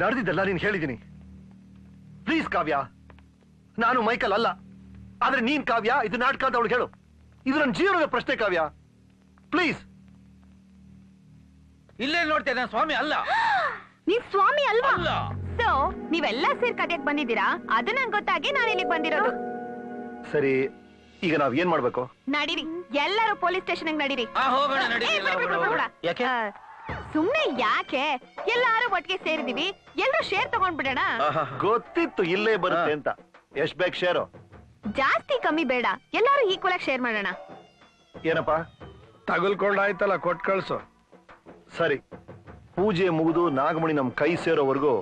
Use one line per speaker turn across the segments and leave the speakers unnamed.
ನಡೆದಿದ್ದೆಲ್ಲ ನೀನ್ ಹೇಳಿದ್ದೀನಿ. ಪ್ಲೀಸ್ ಕಾವ್ಯ, ನಾನು ಮೈಕಲ್ ಅಲ್ಲ, ಆದ್ರೆ ನೀನ್ ಕಾವ್ಯ. ಇದು ನಾಟಕ ಅಂತ ಅವಳು ಹೇಳು. ಇದು ನನ್ನ ಜೀವನದ ಪ್ರಶ್ನೆ ಕಾವ್ಯ, ಪ್ಲೀಸ್.
ಇಲ್ಲೇ ನೋಡ್ತೇನೆ, ನಾನು ಸ್ವಾಮಿ ಅಲ್ಲ.
ನೀವ್ ಸ್ವಾಮಿ ಅಲ್ವಾ? ಸೊ ನೀವೆಲ್ಲ ಸೇರ್ ಕತೆಯಕ್ ಬಂದಿದ್ದೀರಾ, ಅದು ನಂಗೆ ಗೊತ್ತಾಗಿ ನಾನು ಇಲ್ಲಿಗೆ ಬಂದಿರೋದು.
ಸರಿ, ಈಗ ನಾವ್ ಏನ್ ಮಾಡ್ಬೇಕು?
ನಡೀರಿ, ಎಲ್ಲರೂ ಪೊಲೀಸ್ ಸ್ಟೇಷನ್ ನಡೀರಿ. ಸುಮ್ನೆ ಯಾಕೆ, ಎಲ್ಲಾರು ಒಟ್ಟಿಗೆ ಸೇರಿದೀವಿ, ಎಲ್ಲರೂ ಶೇರ್ ತಗೊಂಡ್ಬಿಡೋಣ.
ಗೊತ್ತಿತ್ತು ಇಲ್ಲೇ ಬರುತ್ತೆ ಅಂತ. ಎಷ್ಟ್ ಬೇಕು ಶೇರು?
ಜಾಸ್ತಿ ಕಮ್ಮಿ ಬೇಡ, ಎಲ್ಲಾರು ಈಕ್ವಲ್ ಆಗಿ ಶೇರ್ ಮಾಡೋಣ.
ಏನಪ್ಪಾ
ತಗಲ್ಕೊಂಡಾಯ್ತಲ್ಲ, ಕೊಟ್ ಕಳ್ಸು.
ಸರಿ, ಪೂಜೆ ಮುಗಿದು ನಾಗಮಣಿ ನಮ್ ಕೈ ಸೇರೋವರೆಗೂ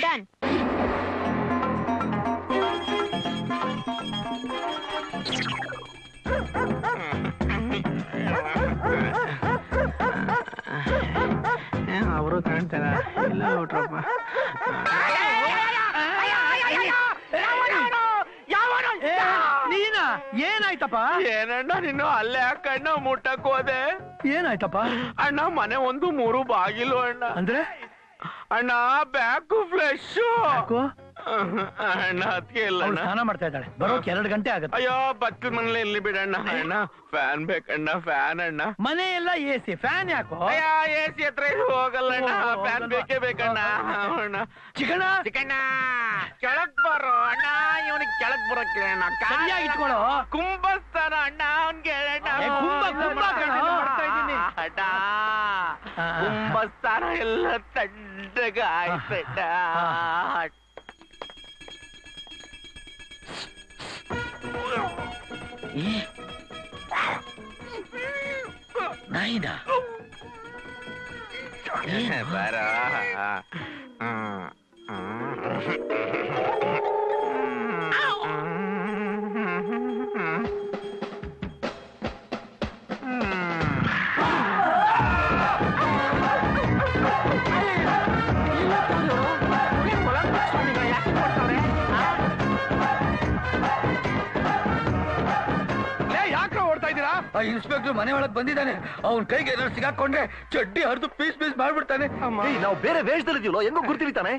ಡನ್.
ಅವರು ಕಾಣ್ತಾರ ಇಲ್ಲ ಬಿಟ್ರಪ್ಪ. ನೀನಾ? ಏನಾಯ್ತಪ್ಪ?
ಏನಣ್ಣ ನೀನು ಅಲ್ಲೇ ಹಾಕಣ್ಣ ಮುಟ್ಟಕ್ ಹೋದೆ.
ಏನಾಯ್ತಪ್ಪ?
ಅಣ್ಣ ಮನೆ 1 3 ಬಾಗಿಲು ಅಣ್ಣ.
ಅಂದ್ರೆ
ಅಣ್ಣ ಬ್ಯಾಕು ಫ್ಲೆಶ್ ಅಣ್ಣ, ಅದಕ್ಕೆ ಇಲ್ಲ.
ಸ್ನಾನ ಮಾಡ್ತಾ ಇದ್ದಾಳೆ, ಬರೋಕ್ 2 ಗಂಟೆ ಆಗುತ್ತೆ.
ಅಯ್ಯೋ ಬತ್ತದ ಮನೇಲಿ ಇಲ್ಲಿ ಬಿಡಣ್ಣ. ಅಣ್ಣ ಫ್ಯಾನ್ ಬೇಕಣ್ಣ, ಫ್ಯಾನ್ ಅಣ್ಣ.
ಮನೆ ಎಲ್ಲ ಎಸಿ, ಫ್ಯಾನ್ ಯಾಕೋ?
ಅಯ್ಯ ಎಸಿ ಹತ್ರ ಹೋಗಲ್ಲ ಅಣ್ಣ, ಫ್ಯಾನ್ ಬೇಕೇ ಬೇಕಣ್ಣ. ಅಣ್ಣ
ಚಿಕಣ್ಣ
ಚಿಕಣ್ಣ ಕೆಳಗ್ ಬರೋ ಅಣ್ಣ, ಇವನಿಗೆ ಕೆಳಗ್ ಬರೋಕೆ ಅಣ್ಣ.
ಸರಿಯಾಗಿ ಇಟ್ಕೊಳ್ಳೋ.
ಕುಂಭಸ್ಥಾನ ಅಣ್ಣ ಅವ್ನ್ಗೆ ಹೇಳಣ್ಣ. ಅಣ್ಣ ಕುಂಭಸ್ಥಾನ ಎಲ್ಲ ತಣ್ಣಗ ಆಯ್ತಣ್ಣ.
ನಾಯಿನಾ?
ಬರ
ಇನ್ಸ್ಪೆಕ್ಟರ್ ಮನೆ ಒಳಗ್ ಬಂದಿದ್ದಾನೆ. ಅವನ್ ಕೈಗೆ ಏನಾದ್ರು ಸಿಗಾಕೊಂಡ್ರೆ ಚಡ್ಡಿ ಹರಿದು ಪೀಸ್ ಪೀಸ್ ಮಾಡ್ಬಿಡ್ತಾನೆ.
ನಾವು ಬೇರೆ ವೇಷದಲ್ಲಿದ್ದೀವೋ ಹೆಂಗೋ ಗುರ್ತಿರ್ತಾನೆ.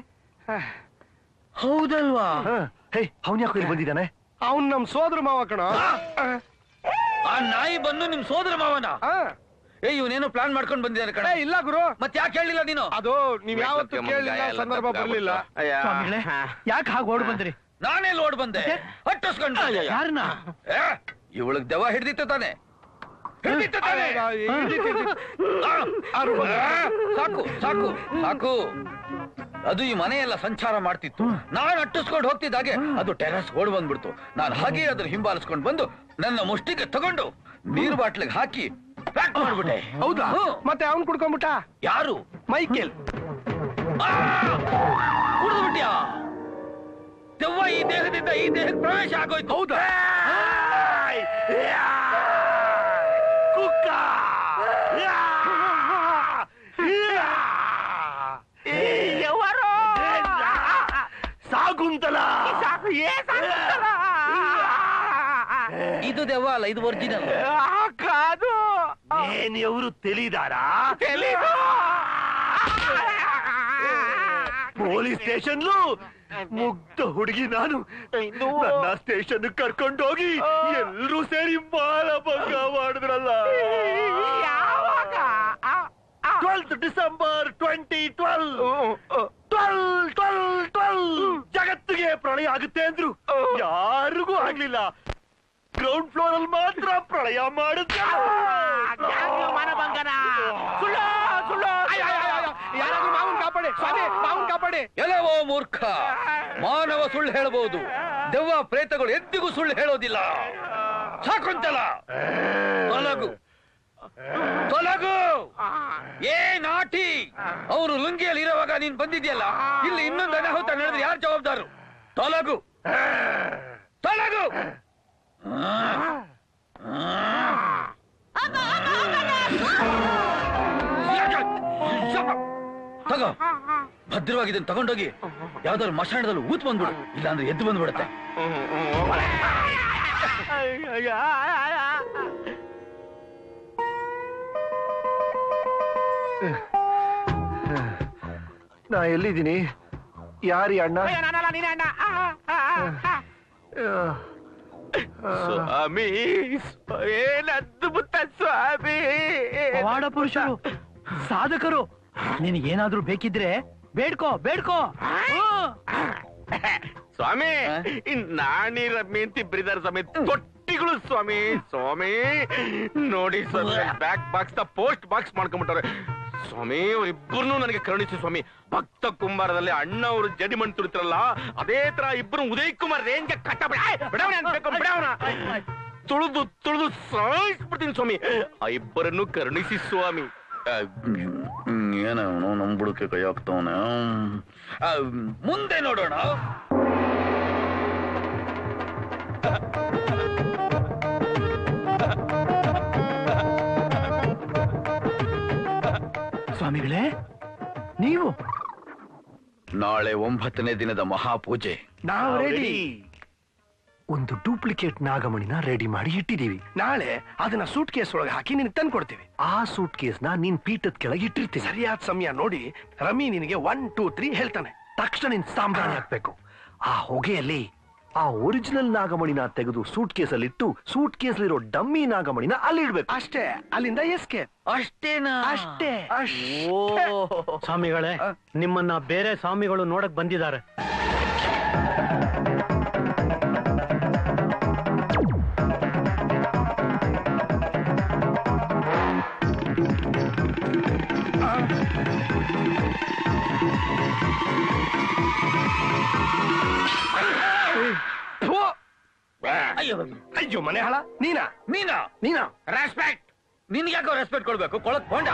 ಹೌದಲ್ವಾ?
ಅವನ್ ಯಾಕೆ ಇಲ್ಲಿ ಬಂದಿದ್ದಾನೆ?
ಅವ್ನ್ ನಮ್ ಸೋದರ ಮಾವ ಕಣ.
ಆ ನಾಯಿ ಬಂದು ನಿಮ್ ಸೋದರ ಮಾವನ? ಇವನೇನೋ ಪ್ಲಾನ್ ಮಾಡ್ಕೊಂಡ್ ಬಂದಿದ್ದಾನೆ ಕಣ.
ಇಲ್ಲ ಗುರು,
ಮತ್ತೆ ಯಾಕೆ ಹೇಳಿಲ್ಲ ನೀನು?
ಅದು ನೀವ್ ಯಾವತ್ತು ಕೇಳಿಲ್ಲ, ಸಂದರ್ಭ ಬರ್ಲಿಲ್ಲ.
ಯಾಕೆ ಹಾಗೆ ಓಡ್ ಬಂದ್ರಿ?
ನಾನೆಲ್ಲಿ ಓಡ್ ಬಂದೆ? ಹಟ್ಟಿಸ್ಕೊಂಡು.
ಯಾರನ್ನ?
ಇವಳಿಗೆ ದೆವ್ವ ಹಿಡ್ದಿತ್ತು ತಾನೆ? ಸಾಕು ಸಾಕು ಸಾಕು. ಅದು ಈ ಮನೆಯೆಲ್ಲ ಸಂಚಾರ ಮಾಡ್ತಿತ್ತು. ನಾನು ಅಟ್ಟಿಸ್ಕೊಂಡು ಹೋಗ್ತಿದ್ದಾಗೆ ಅದು ಟೆರಸ್ ಓಡ್ ಬಂದ್ಬಿಡ್ತು. ನಾನು ಹಾಗೆ ಅದ್ರ ಹಿಂಬಾಲಿಸ್ಕೊಂಡು ಬಂದು ನನ್ನ ಮುಷ್ಟಿಗೆ ತಗೊಂಡು ನೀರು ಬಾಟ್ಲಿಗೆ ಹಾಕಿ ಪ್ಯಾಕ್ ಮಾಡ್ಬಿಟ್ಟೆ.
ಹೌದಾ? ಮತ್ತೆ ಅವ್ನ್ ಕುಡ್ಕೊಂಡ್ಬಿಟ್ಟ.
ಯಾರು?
ಮೈಕೇಲ್.
ಕುಡಿದ್ಬಿಟ್ಯಾ? ದೆವ್ವ ಈ ದೇಹದಿಂದ ಈ ದೇಹಕ್ಕೆ ಪ್ರವೇಶ ಆಗೋಯ್ತು.
ಹೌದಾ?
ಸಾಗುಂತಲ.
ಇದು ದೆವ್ವ ಅಲ್ಲ, ಇದು ಒರಿಜಿನಲ್.
ಕಾದು
ಏನಿಯವರು ತಿಳಿದಾರಾ? ಪೊಲೀಸ್ ಸ್ಟೇಷನ್ ಮುಗ್ಧ ಹುಡುಗಿ ನಾನು ನನ್ನ ಸ್ಟೇಷನ್ ಕರ್ಕೊಂಡೋಗಿ ಎಲ್ರೂ ಸೇರಿ ಮಾನಭಂಗ ಮಾಡಿದ್ರಲ್ಲ. 12th December 2012 ಜಗತ್ತಿಗೆ ಪ್ರಳಯ ಆಗುತ್ತೆ ಅಂದ್ರು, ಯಾರಿಗೂ ಆಗ್ಲಿಲ್ಲ. ಗ್ರೌಂಡ್ ಫ್ಲೋರ್ ಅಲ್ಲಿ ಮಾತ್ರ ಪ್ರಳಯ ಮಾಡಿದ್ರು.
ಮನಭಂಗನ
ಯಾರಾದ್ರೂ ಮಾವನ್ ಕಾಪಾಡಿ ಸ್ವಾಮಿ, ಮಾವನ್ ಕಾಪಾಡಿ.
ಎಲ್ಲವೋ ಮೂರ್ಖ, ಮಾನವ ಸುಳ್ಳು ಹೇಳಬಹುದು, ದೆವ್ವ ಪ್ರೇತಗಳು ಎಂದಿಗೂ ಸುಳ್ಳು ಹೇಳೋದಿಲ್ಲ. ಸಾಕುಂತಲ ತೊಲಗು ತೊಲಗು. ಏ ನಾಟಿ, ಅವರು ಲುಂಗಿಯಲ್ಲಿ ಇರುವಾಗ ನೀನ್ ಬಂದಿದ್ಯಲ್ಲ, ಇಲ್ಲಿ ಇನ್ನೊಂದು ಅನಾಹುತ ನಡೆದ್ರೆ ಯಾರು ಜವಾಬ್ದಾರು? ತೊಲಗು ತೊಲಗು. ತಗೋ, ಭದ್ರವಾಗಿ ಇದನ್ನು ತಗೊಂಡೋಗಿ ಯಾವ್ದಾದ್ರು ಮಶಾಣದಲ್ಲಿ ಊತ್ ಬಂದ್ಬಿಡು, ಇಲ್ಲಾಂದ್ರೆ ಎದ್ದು ಬಂದ್ಬಿಡುತ್ತೆ.
ನಾ ಎಲ್ಲಿದ್ದೀನಿ? ಯಾರಿ ಅಣ್ಣ?
ನಾನಲ್ಲ, ನೀನೇ ಅಣ್ಣ. ಸ್ವಾಮಿ, ಏನ್ ಅದ್ಭುತ ಸ್ವಾಮಿ.
ಪವಾಡ ಪುರುಷರು, ಸಾಧಕರು. ನಿನಗೇನಾದ್ರೂ ಬೇಕಿದ್ರೆ ಬೇಡ್ಕೋ ಬೇಡ್ಕೋ.
ಸ್ವಾಮಿ, ನಾಣಿ ರಮ್ಮಿ ಅಂತ ಇಬ್ಬರಿದಾರೆ ಸ್ವಾಮಿ, ತೊಟ್ಟಿಗಳು ಸ್ವಾಮಿ. ಸ್ವಾಮಿ ನೋಡಿ ಸ್ವಾಮಿ, ಬ್ಯಾಕ್ ಬಾಕ್ಸ್ ಪೋಸ್ಟ್ ಬಾಕ್ಸ್ ಮಾಡ್ಕೊಂಡ್ಬಿಟ್ಟವ್ರೆ ಸ್ವಾಮಿ. ಅವರಿಬ್ಬರನ್ನು ನನಗೆ ಕರುಣಿಸಿ ಸ್ವಾಮಿ. ಭಕ್ತ ಕುಂಬಾರದಲ್ಲಿ ಅಣ್ಣ ಅವರು ಜಡಿಮಣ್ ತುಳಿತಾರಲ್ಲ, ಅದೇ ತರ ಇಬ್ಬರು ಉದಯ್ ಕುಮಾರ್ ರೇಂಜ್ ಕಟ್ಟ ಬಿಡವನ ಅನ್ಬೇಕು, ಬಿಡವನ ತುಳಿದು ತುಳಿದು ಸಾಯಿಸ್ಬಿಡ್ತೀನಿ ಸ್ವಾಮಿ. ಆ ಇಬ್ಬರನ್ನು ಕರುಣಿಸಿ ಸ್ವಾಮಿ.
ಏನವನು ನಮ್ ಬುಡಕ್ಕೆ ಕೈ ಹಾಕ್ತವನ. ಮುಂದೆ ನೋಡೋಣ.
ಸ್ವಾಮಿಗಳೇ, ನೀವು?
ನಾಳೆ 9ನೇ ದಿನದ ಮಹಾಪೂಜೆ.
ನಾವು ರೆಡಿ.
ಒಂದು ಡೂಪ್ಲಿಕೇಟ್ ನಾಗಮಣಿನ ರೆಡಿ ಮಾಡಿ ಇಟ್ಟಿದೀವಿ.
ನಾಳೆ ಅದನ್ನ ಸೂಟ್ ಕೇಸ್ ಒಳಗೆ ಹಾಕಿ ನಿನಗೆ ತಂದು ಕೊಡ್ತೀವಿ.
ಆ ಸೂಟ್ ಕೇಸ್ನ ನೀನ್ ಪೀಠದ ಕೆಳಗೆ ಇಟ್ಟಿರ್ತೀನಿ.
ಸರಿಯಾದ ಸಮಯ ನೋಡಿ ರಮಿ ನಿನಗೆ 1 2 3 ಹೇಳ್ತಾನೆ.
ತಕ್ಷಣ ನೀನ್ ಸಾಂಬ್ರಾಣಿ ಹಾಕ್ಬೇಕು. ಆ ಹೊಗೆಯಲ್ಲಿ ಆ ಒರಿಜಿನಲ್ ನಾಗಮಣಿನ ತೆಗೆದು ಸೂಟ್ ಕೇಸಲ್ಲಿ ಇಟ್ಟು ಸೂಟ್ ಕೇಸ್ಲಿರೋ ಡಮ್ಮಿ ನಾಗಮಣಿನ ಅಲ್ಲಿ ಇಡ್ಬೇಕು.
ಅಷ್ಟೇ, ಅಲ್ಲಿಂದ ಎಸ್ಕೇಪ್.
ಅಷ್ಟೇನಾ?
ಅಷ್ಟೇ.
ಸ್ವಾಮಿಗಳೇ, ನಿಮ್ಮನ್ನ ಬೇರೆ ಸ್ವಾಮಿಗಳು ನೋಡಕ್ ಬಂದಿದ್ದಾರೆ.
ಅಯ್ಯೋ ಮನೆ ಹಾಳ. ನೀನಾ?
ನೀನಾ?
ರೆಸ್ಪೆಕ್ಟ್.
ನಿನ್ಗೆ ಯಾಕೋ ರೆಸ್ಪೆಕ್ಟ್ ಕೊಡ್ಬೇಕು? ಕೊಳಕ್ ಕೊಂಡ.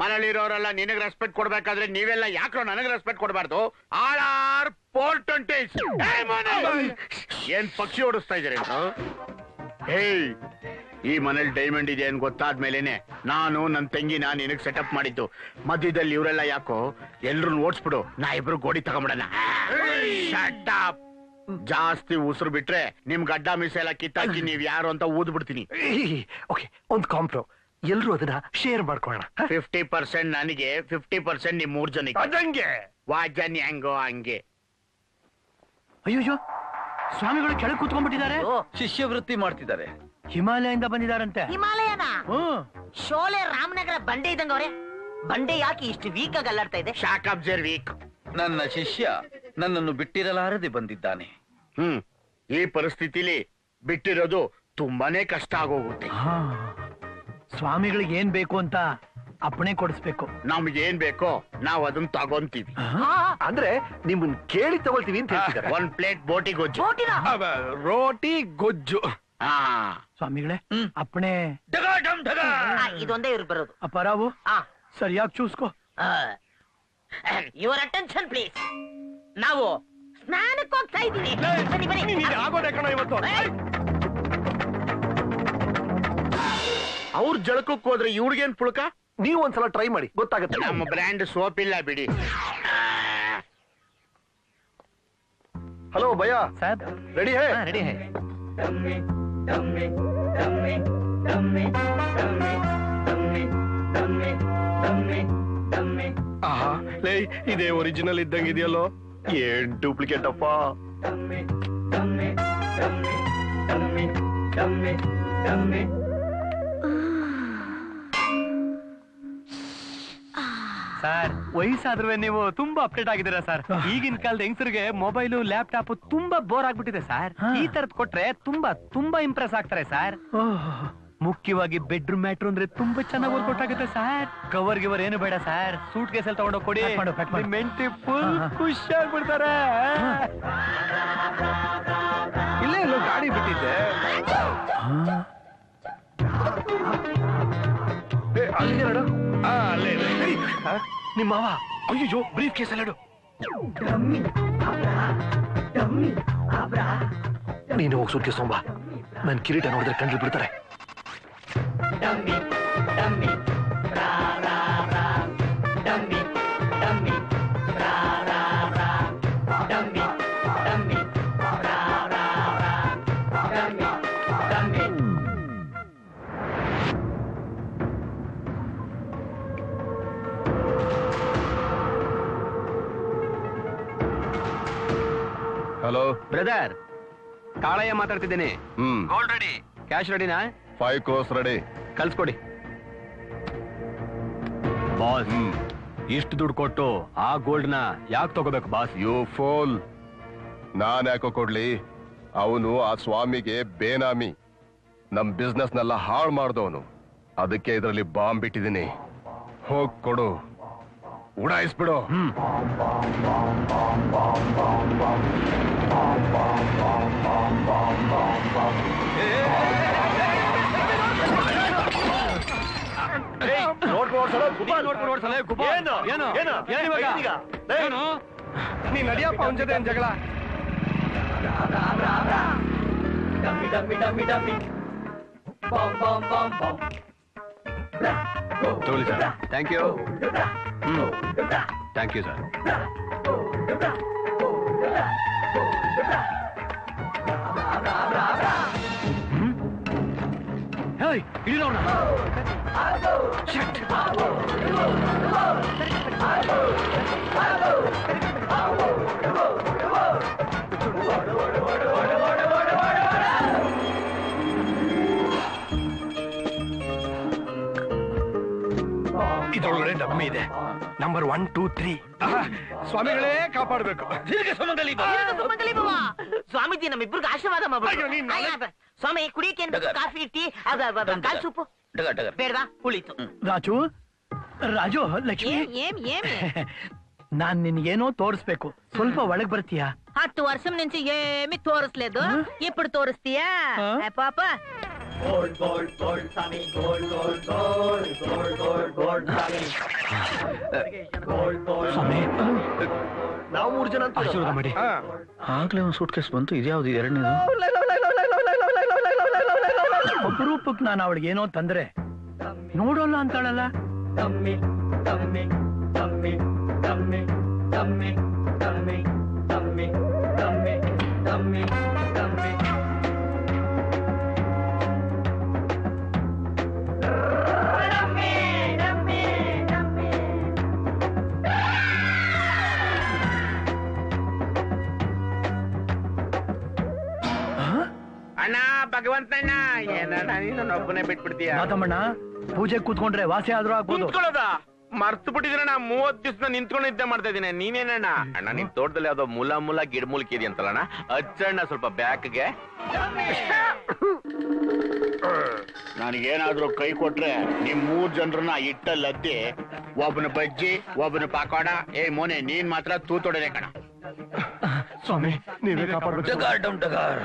ಮನೇಲಿರೋರೆಲ್ಲ ನಿನಗ್ ರೆಸ್ಪೆಕ್ಟ್ ಕೊಡ್ಬೇಕಾದ್ರೆ ನೀವೆಲ್ಲ ಯಾಕೋ ನನಗ್ ರೆಸ್ಪೆಕ್ಟ್ ಕೊಡಬಾರ್ದು? ಆಲ್ ಆರ್ ಪೋರ್ಟೆಂಟೇಜ್. ಏನ್ ಪಕ್ಷಿ ಓಡಿಸ್ತಾ ಇದ್ದೀರಿ? ಹೇಯ್, ಈ ಮನೇಲಿ ಡೈಮಂಡ್ ಇದೆ ಅಂತ ಗೊತ್ತಾದ್ಮೇಲೆನೆ ನಾನು ನನ್ ತಂಗಿನ ನಿನಗ್ ಸೆಟಪ್ ಮಾಡಿದ್ದು. ಮಧ್ಯದಲ್ಲಿ ಇವರೆಲ್ಲ ಯಾಕೋ? ಎಲ್ರು ಓಡಿಸ್ಬಿಡು, ನಾ ಇಬ್ರು ಗೋಡಿ ತಗೊಂಬಿಡಣ. Shut up. ಜಾಸ್ತಿ ಉಸಿರು ಬಿಟ್ರೆ ನಿಮ್ ಗಡ್ಡ ಮೀಸೆ ಎಲ್ಲ ಕಿತ್ತಾಕಿ ನೀವ್ ಯಾರು ಅಂತ ಊದ್ ಬಿಡ್ತೀನಿ.
ಓಕೆ, ಒಂದು ಕಾಂಪ್ರೋ. ಎಲ್ರು ಅದನ್ನ ಶೇರ್ ಮಾಡ್ಕೊಳ್ಳೋಣ.
50% ನನಗೆ, 50% ನಿಮ್ 3 ಜನಕ್ಕೆ.
ಅದಂಗೆ
ವಾಜನ್ ಹೆಂಗೋ ಹಂಗೆ.
ಅಯ್ಯೋ, ಸ್ವಾಮಿಗಳು ಕೆಳಗೆ ಕೂತ್ಕೊಂಡ್ಬಿಟ್ಟಿದ್ದಾರೆ.
ಶಿಷ್ಯವೃತ್ತಿ ಮಾಡ್ತಿದ್ದಾರೆ.
ಹಿಮಾಲಯದಿಂದ ಬಂದಿದಾರಂತೆ.
ಹಿಮಾಲಯನ?
ಹ್ಮ್.
ಶೋಲೆ ರಾಮನಗರ ಬಂಡೆ ಇದ್ದಂಗ ಅವ್ರೆ. ಬಂಡೆ ಯಾಕೆ ಇಷ್ಟು ವೀಕ್ ಆಗಿ ಅಲ್ಲಾಡ್ತಾ ಇದೆ?
Shock absorb weak.
ನನ್ನ ಶಿಷ್ಯ ನನ್ನನ್ನು ಬಿಟ್ಟಿರಲಾರದೆ ಬಂದಿದ್ದಾನೆ.
ಈ ಪರಿಸ್ಥಿತಿಲಿ ಬಿಟ್ಟಿರೋದು ತುಂಬಾನೇ ಕಷ್ಟ ಆಗೋಗುತ್ತೆ.
ಸ್ವಾಮಿಗಳಿಗೆ ಏನ್ ಬೇಕು ಅಂತ ಅಪ್ಪಣೆ ಕೊಡಿಸ್ಬೇಕು.
ನಮ್ಗೆ ಏನ್ ಬೇಕೋ ನಾವ್ ಅದನ್ನ ತಗೊಂತೀವಿ.
ಅಂದ್ರೆ ನಿಮ್ಮನ್ ಕೇಳಿ ತಗೊಳ್ತೀವಿ ಅಂತ ಹೇಳ್ತಿದ್ದಾರೆ.
1 ಪ್ಲೇಟ್ ಬೋಟಿ ಗೊಜ್ಜು.
ಬೋಟಿನ?
ರೋಟಿ ಗೊಜ್ಜು.
ಸ್ವಾಮಿಗಳೇ, ಅಪ್ಪಣೆ.
ಇದೊಂದೇ ಇವ್ರಿಗೆ ಬರೋದು.
ಅಪ್ಪರಾವು ಸರಿಯಾಗಿ ಚೂಸ್ಕೋ.
Your attention please. ನಾವು ಸ್ನಾನಕ್ಕೆ ಹೋಗ್ತಾ ಇದ್ದೀವಿ. ಬನ್ನಿ ಬನ್ನಿ.
ಆಗೋದೆ ಕಣ ಇವತ್ತು.
ಅವ್ರ ಜಳಕಕ್ಕೆ ಹೋದ್ರೆ ಇವ್ರಿಗೇನ್ ಪುಳಕ?
ನೀವು ಒಂದ್ಸಲ ಟ್ರೈ ಮಾಡಿ, ಗೊತ್ತಾಗುತ್ತೆ.
ನಮ್ಮ ಬ್ರ್ಯಾಂಡ್ ಸೋಪ್ ಇಲ್ಲ ಬಿಡಿ.
ಹಲೋ ಭಯ್ಯ,
ಸರ್
ರೆಡಿ ಹೇ?
ರೆಡಿ ಹೇ.
ಆಹಾ, ಲೇ, ಇದೇ ಒರಿಜಿನಲ್ ಇದ್ದಂಗಿದೆಯಲ್ಲೋ.
ಏನ್ ಡೂಪ್ಲಿಕೇಟ್ ಅಪ್ಪ.
ಸರ್, ವಯಸ್ಸಾದ್ರೂ ನೀವು ತುಂಬಾ ಅಪ್ಡೇಟ್ ಆಗಿದ್ದೀರಾ ಸರ್. ಈಗಿನ ಕಾಲದ ಹೆಂಗಸರಿಗೆ ಮೊಬೈಲು ಲ್ಯಾಪ್ಟಾಪ್ ತುಂಬಾ ಬೋರ್ ಆಗ್ಬಿಟ್ಟಿದೆ ಸರ್. ಈ ತರದ್ ಕೊಟ್ರೆ ತುಂಬಾ ಇಂಪ್ರೆಸ್ ಆಗ್ತಾರೆ ಸರ್. ಮುಖ್ಯವಾಗಿ ಬೆಡ್ರೂಮ್ ಮ್ಯಾಟ್ರು ಅಂದ್ರೆ ತುಂಬಾ ಚೆನ್ನಾಗಿ ವರ್ಕೌಟ್ ಆಗುತ್ತೆ ಸರ್. ಕವರ್ ಗಿವರ್ ಏನು ಬೇಡ ಸರ್, ಸೂಟ್ ಕೇಸಲ್ಲಿ ತಗೊಂಡೋಗಿ ಕೊಡಿ. ಮೆಂಟಿ ಫುಲ್ ಖುಷಿ ಆಗ್ಬಿಡ್ತಾರೆ.
ಇಲ್ಲೇ ಎಲ್ಲೋ ಗಾಡಿ ಬಿಟ್ಟಿದ್ದೆ.
ಅಲ್ಲಿ ನೋಡು.
ಅಲ್ಲೇ ಇದೆ.
ನಿಮ್ಮ ಮಾವ.
ಅಯ್ಯೋ, ಬ್ರೀಫ್ ಕೇಸ್ ಅಲ್ಲಿಡು.
ನೀನು ಹೋಗಿ ಸೂಟ್ ಕೇಸ್ ತೊಂಬಾ. ನನ್ ಕಿರೀಟ ನೋಡಿದ್ರೆ ಕಂಡ್ರು ಬಿಡ್ತಾರೆ.
ಹಲೋ
ಬ್ರದರ್, ಕಾಳಯ್ಯ ಮಾತಾಡ್ತಿದ್ದೇನೆ. ಗೋಲ್ಡ್ ರೆಡಿ, ಕ್ಯಾಶ್ ರೆಡಿನಾ?
5 crores ರೆಡಿ.
ಕಳ್ಸ್ಕೊಡಿ. ಬಾಸ್, ಇಷ್ಟು ದುಡ್ಡು ಕೊಟ್ಟು ಆ ಗೋಲ್ಡ್ ನ ಯಾಕೆ ತಗೋಬೇಕು ಬಾಸ್?
You pole. ನಾನ್ ಯಾಕೋ ಕೊಡ್ಲಿ? ಅವನು ಆ ಸ್ವಾಮಿಗೆ ಬೇನಾಮಿ, ನಮ್ ಬಿಸ್ನೆಸ್ ನೆಲ್ಲ ಹಾಳು ಮಾಡ್ದವನು. ಅದಕ್ಕೆ ಇದರಲ್ಲಿ ಬಾಂಬ್ ಬಿಟ್ಟಿದ್ದೀನಿ. ಹೋಗ್ ಕೊಡು, ಉಡಾಯಿಸ್ಬಿಡು.
ನೀನ್ ನಡಿಯಪ್ಪ ಅವನ ಜೊತೆ ಜಗಳ.
ತಗೊಳ್ಳಿ sir. Thank you. Thank you sir. ಇಡಿರೋಣ.
ಇದರೊಳಗಡೆ ಡಮ್ಮಿ ಇದೆ. ನಂಬರ್ 1, 2, 3. ಸ್ವಾಮಿಗಳೇ ಕಾಪಾಡ್ಬೇಕು.
ದೀರ್ಘ ಸುಮಂಗಲಿ ಭವ.
ಸುಮಂಗಲಿ ಭವ. ಸ್ವಾಮೀಜಿ ನಮ್ಮಿಬ್ರಿಗೆ ಆಶೀರ್ವಾದ
ಅಯ್ಯೋ, ನೀನ್
ಮಾಡ್ಬಿಟ್ಟು. ಸ್ವಾಮಿ ಕುಡಿಯಕ್ಕೆ ಏನ್ ಬೇಕು? ಕಾಫಿ, ಟೀ, ಕಾಲ್ ಸೂಪು ಬೇಡವಾ? ಉಳಿತು.
ರಾಜು, ಲಕ್ಷ್ಮಿ, ನಾನ್ నిన్నేనో తోర్స్ಬೇಕು. ಸ್ವಲ್ಪ ಒಳಗ್ ಬರ್ತೀಯಾ?
10 వర్షం నుంచి ఏమి తోరస్లేదు, ఇప్పుడు తోరుస్తీయా? పాప
ನಾವು 3 ಜನ ಅಂತ
ಆಶೀರ್ವಾದ ಮಾಡಿ. ಆಗ್ಲೇ ಒಂದು ಸೂಟ್ ಕೇಸ್ ಬಂತು. ಇದ್ಯಾವ್ದು ಎರಡನೇದು?
ಅಪರೂಪಕ್ಕೆ ನಾನು ಅವಳಿಗೆ ಏನೋ ತಂದ್ರೆ ನೋಡೋಲ್ಲ ಅಂತಾಳಲ್ಲ.
ಅಣ್ಣ ಭಗವಂತಣ್ಣ, ಏನಣ್ಣ ನೀನು ಒಬ್ಬನೇ ಬಿಟ್ಬಿಡ್ತೀಯ?
ಮಾತಮ್ಮಣ್ಣ, ಪೂಜೆ ಕೂತ್ಕೊಂಡ್ರೆ ವಾಸಿ ಆದ್ರೂ ಆಗ್ಬೋದು.
ನಿಂತ್ಕೊಳ್ಳೋದ ಮರ್ತು ಬಿಟ್ಟಿದ್ರಣ್ಣ. 30 ದಿವಸ ನಿಂತ್ಕೊಂಡು ನಿದ್ದೆ ಮಾಡ್ತಾ ಇದೀನಿ. ನೀನೇನಣ್ಣ? ಅಣ್ಣ ನಿನ್ ತೋಟದಲ್ಲಿ ಯಾವ್ದೋ ಮುಲ ಗಿಡಮೂಲಿಕೆ ಇದೆಯಂತಲ್ಲಣ್ಣ, ಹಚ್ಚಣ್ಣ ಸ್ವಲ್ಪ ಬ್ಯಾಕ್ಗೆ. ನನಗೇನಾದ್ರೂ ಕೈ ಕೊಟ್ರೆ ನಿಮ್ 3 ಜನರನ್ನ ಇಟ್ಟಲ್ಲಿ ಹತ್ತಿ, ಒಬ್ಬನ ಬಜ್ಜಿ, ಒಬ್ಬನ ಪಾಕೋಡ. ಮೋನೆ, ನೀನ್ ಮಾತ್ರ ತೂತೊಡನೆ ಕಣ.
ಸ್ವಾಮಿ, ನೀವೇ ಕಾಪಾಡ್ಬೇಕು.
ಟಗಾರ್ ಡಮ್ ಟಗಾರ್.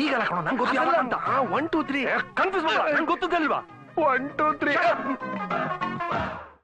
ಈಗ ನಂಗೆ ಗೊತ್ತಿಲ್ಲ ಅಂತ.
1, 2, 3
ಕನ್ಫ್ಯೂಸ್ ಮಾಡ. ನಂಗೆ ಗೊತ್ತದಲ್ವಾ?
1, 2, 3.